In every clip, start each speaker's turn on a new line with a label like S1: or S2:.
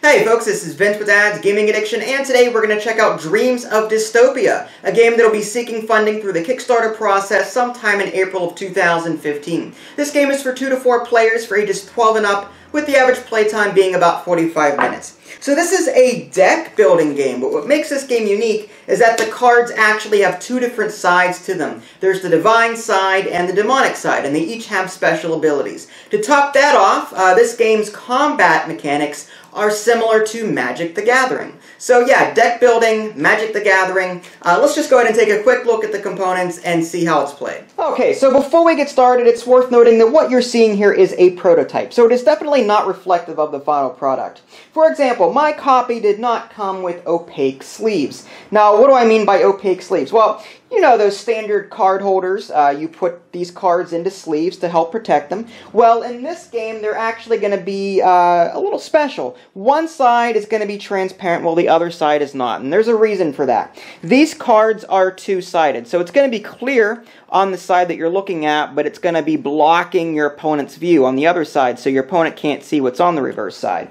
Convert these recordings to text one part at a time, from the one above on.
S1: Hey folks, this is Vince with Dad's Gaming Addiction, and today we're going to check out Dreams of Dystopia, a game that will be seeking funding through the Kickstarter process sometime in April of 2015. This game is for 2 to 4 players for ages 12 and up, with the average playtime being about 45 minutes. So this is a deck building game, but what makes this game unique is that the cards actually have 2 different sides to them. There's the divine side and the demonic side, and they each have special abilities. To top that off, this game's combat mechanics are similar to Magic the Gathering. So yeah, deck building, Magic the Gathering. Let's just go ahead and take a quick look at the components and see how it's played. Okay, so before we get started, it's worth noting that what you're seeing here is a prototype, so it is definitely not reflective of the final product. For example, my copy did not come with opaque sleeves. Now, what do I mean by opaque sleeves? Well, you know those standard card holders, you put these cards into sleeves to help protect them. Well, in this game, they're actually going to be a little special. One side is going to be transparent while the other side is not, and there's a reason for that. These cards are two-sided, so it's going to be clear on the side that you're looking at, but it's going to be blocking your opponent's view on the other side, so your opponent can't see what's on the reverse side.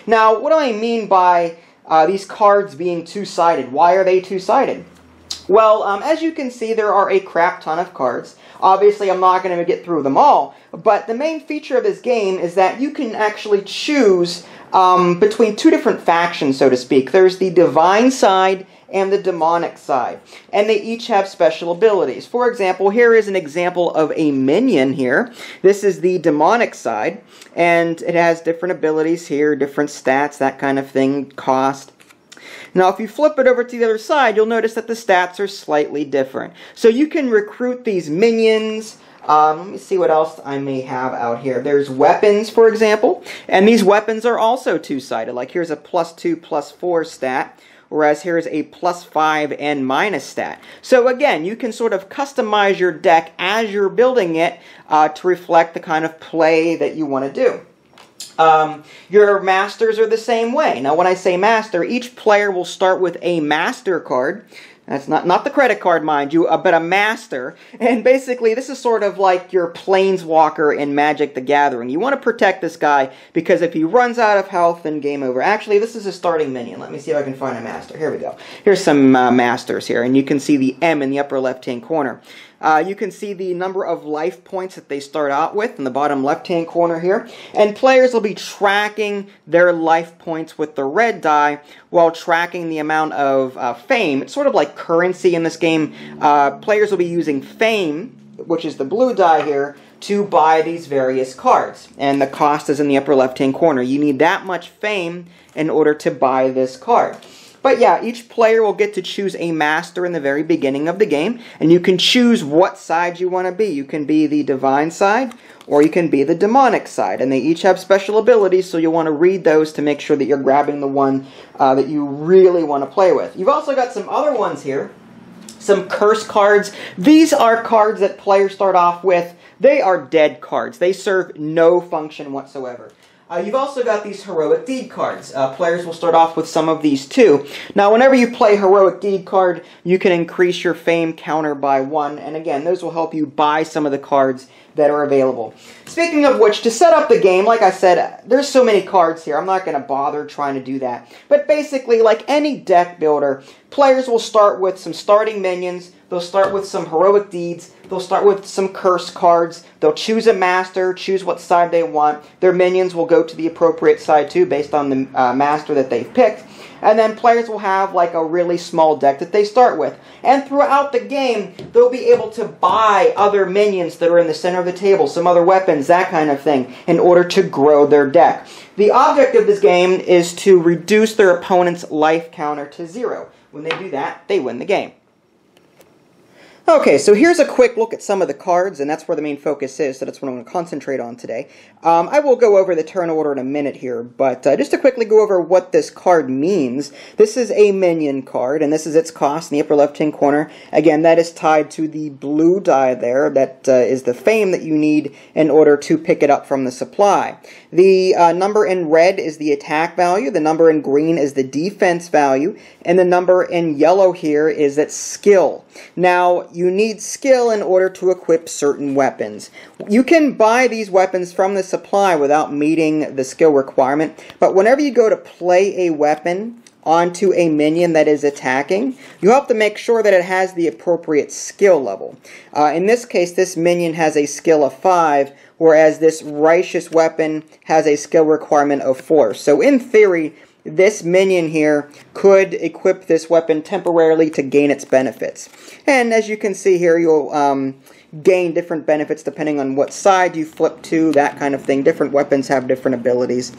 S1: Now, what do I mean by these cards being two-sided? Why are they two-sided? Well, as you can see, there are a crap ton of cards. Obviously, I'm not going to get through them all, but the main feature of this game is that you can actually choose between 2 different factions, so to speak. There's the divine side and the demonic side, and they each have special abilities. For example, here is an example of a minion here. This is the demonic side, and it has different abilities here, different stats, that kind of thing, cost. Now, if you flip it over to the other side, you'll notice that the stats are slightly different. So you can recruit these minions. Let me see what else I may have out here. There's weapons, for example, and these weapons are also two-sided. Like here's a +2, +4 stat, whereas here's a +5 and minus stat. So again, you can sort of customize your deck as you're building it to reflect the kind of play that you want to do. Your masters are the same way. Now, when I say master, each player will start with a master card. That's not the credit card, mind you, but a master. And basically, this is sort of like your planeswalker in Magic the Gathering. You want to protect this guy, because if he runs out of health, then game over. Actually, this is a starting minion. Let me see if I can find a master. Here we go. Here's some masters here, and you can see the M in the upper left-hand corner. You can see the number of life points that they start out with in the bottom left-hand corner here. And players will be tracking their life points with the red die while tracking the amount of fame. It's sort of like currency in this game. Players will be using fame, which is the blue die here, to buy these various cards. And the cost is in the upper left-hand corner. You need that much fame in order to buy this card. But yeah, each player will get to choose a master in the very beginning of the game, and you can choose what side you want to be. You can be the divine side, or you can be the demonic side, and they each have special abilities, so you'll want to read those to make sure that you're grabbing the one that you really want to play with. You've also got some other ones here, some curse cards. These are cards that players start off with. They are dead cards. They serve no function whatsoever. You've also got these heroic deed cards. Players will start off with some of these too. Now, whenever you play heroic deed card, you can increase your fame counter by 1, and again, those will help you buy some of the cards that are available. Speaking of which, to set up the game, like I said, there's so many cards here, I'm not going to bother trying to do that. But basically, like any deck builder, players will start with some starting minions, they'll start with some heroic deeds, they'll start with some curse cards, they'll choose a master, choose what side they want, their minions will go to the appropriate side too, based on the master that they've picked. And then players will have like a really small deck that they start with. And throughout the game, they'll be able to buy other minions that are in the center of the table, some other weapons, that kind of thing, in order to grow their deck. The object of this game is to reduce their opponent's life counter to 0. When they do that, they win the game. Okay, so here's a quick look at some of the cards, and that's where the main focus is, so that's what I'm going to concentrate on today. I will go over the turn order in a minute here, but just to quickly go over what this card means, this is a minion card, and this is its cost in the upper left-hand corner. Again, that is tied to the blue die there. That is the fame that you need in order to pick it up from the supply. The number in red is the attack value, the number in green is the defense value, and the number in yellow here is its skill. Now, you need skill in order to equip certain weapons. You can buy these weapons from the supply without meeting the skill requirement, but whenever you go to play a weapon onto a minion that is attacking, you have to make sure that it has the appropriate skill level. In this case, this minion has a skill of 5, whereas this righteous weapon has a skill requirement of 4. So in theory, this minion here could equip this weapon temporarily to gain its benefits. And as you can see here, you'll gain different benefits depending on what side you flip to, that kind of thing. Different weapons have different abilities.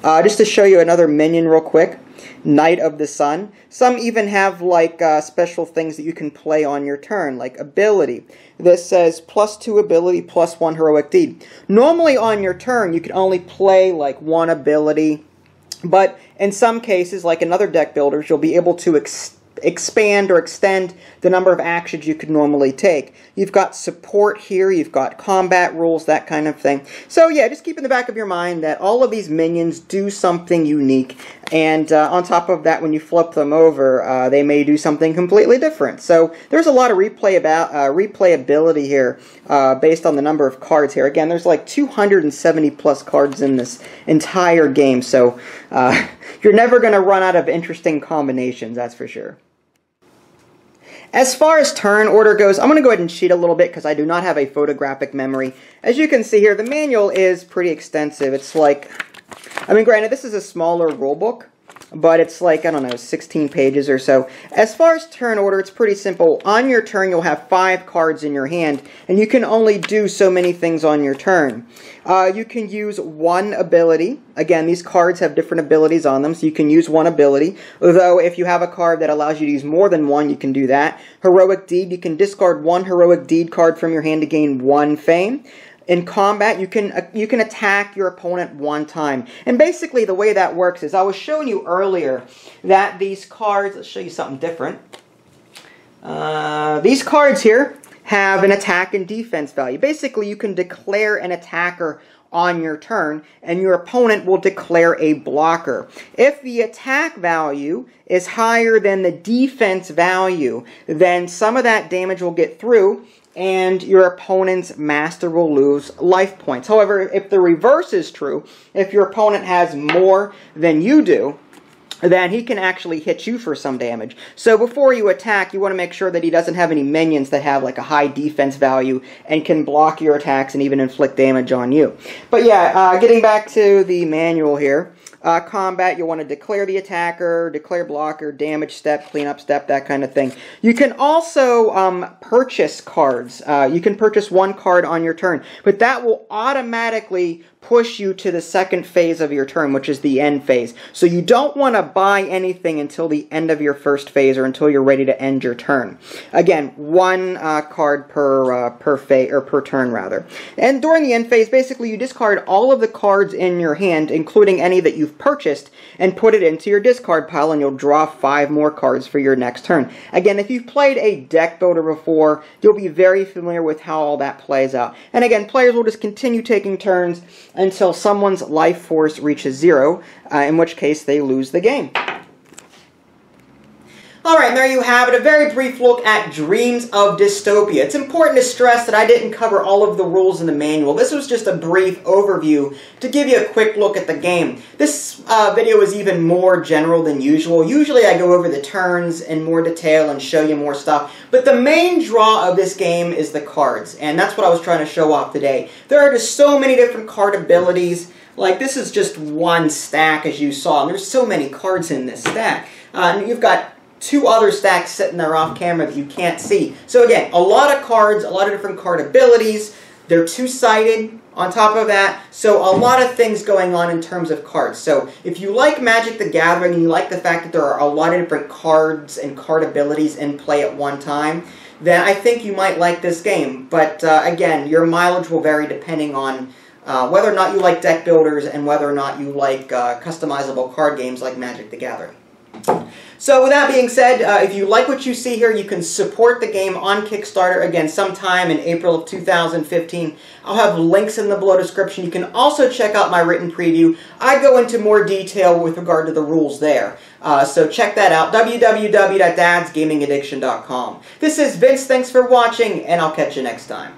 S1: Just to show you another minion real quick, Knight of the Sun. Some even have like special things that you can play on your turn, like ability. This says +2 ability, +1 heroic deed. Normally on your turn you can only play like one ability, but in some cases, like in other deck builders, you'll be able to expand or extend the number of actions you could normally take. You've got support here, you've got combat rules, that kind of thing. So yeah, just keep in the back of your mind that all of these minions do something unique, and on top of that, when you flip them over, they may do something completely different. So there's a lot of replayability here based on the number of cards here. Again, there's like 270 plus cards in this entire game, so you're never going to run out of interesting combinations, that's for sure. As far as turn order goes, I'm going to go ahead and cheat a little bit because I do not have a photographic memory. As you can see here, the manual is pretty extensive. It's like, I mean, granted, this is a smaller rulebook, but it's like, I don't know, 16 pages or so. As far as turn order, it's pretty simple. On your turn, you'll have 5 cards in your hand, and you can only do so many things on your turn. You can use one ability. Again, these cards have different abilities on them, so you can use one ability. Although, if you have a card that allows you to use more than one, you can do that. Heroic Deed, you can discard one Heroic Deed card from your hand to gain 1 fame. In combat, you can attack your opponent 1 time. And basically the way that works is, I was showing you earlier that these cards, let's show you something different. These cards here have an attack and defense value. Basically, you can declare an attacker on your turn, and your opponent will declare a blocker. If the attack value is higher than the defense value, then some of that damage will get through, and your opponent's master will lose life points. However, if the reverse is true, if your opponent has more than you do, then he can actually hit you for some damage. So before you attack, you want to make sure that he doesn't have any minions that have like a high defense value and can block your attacks and even inflict damage on you. But yeah, getting back to the manual here. Combat, you want to declare the attacker, declare blocker, damage step, cleanup step, that kind of thing. You can also purchase cards. You can purchase 1 card on your turn, but that will automatically push you to the second phase of your turn, which is the end phase. So you don't want to buy anything until the end of your first phase or until you're ready to end your turn. Again, 1 card per phase, or per turn rather. And during the end phase, basically you discard all of the cards in your hand, including any that you've purchased, and put it into your discard pile, and you'll draw 5 more cards for your next turn. Again, if you've played a deck builder before, you'll be very familiar with how all that plays out. And again, players will just continue taking turns until someone's life force reaches 0, in which case they lose the game. Alright, and there you have it, a very brief look at Dreams of Dystopia. It's important to stress that I didn't cover all of the rules in the manual. This was just a brief overview to give you a quick look at the game. This video is even more general than usual. Usually I go over the turns in more detail and show you more stuff, but the main draw of this game is the cards, and that's what I was trying to show off today. There are just so many different card abilities. Like, this is just one stack, as you saw, and there's so many cards in this stack. And you've got 2 other stacks sitting there off camera that you can't see. So again, a lot of cards, a lot of different card abilities. They're 2-sided on top of that. So a lot of things going on in terms of cards. So if you like Magic the Gathering and you like the fact that there are a lot of different cards and card abilities in play at one time, then I think you might like this game. But again, your mileage will vary depending on whether or not you like deck builders and whether or not you like customizable card games like Magic the Gathering. So with that being said, if you like what you see here, you can support the game on Kickstarter, again, sometime in April of 2015. I'll have links in the below description. You can also check out my written preview. I go into more detail with regard to the rules there. So check that out, www.dadsgamingaddiction.com. This is Vince, thanks for watching, and I'll catch you next time.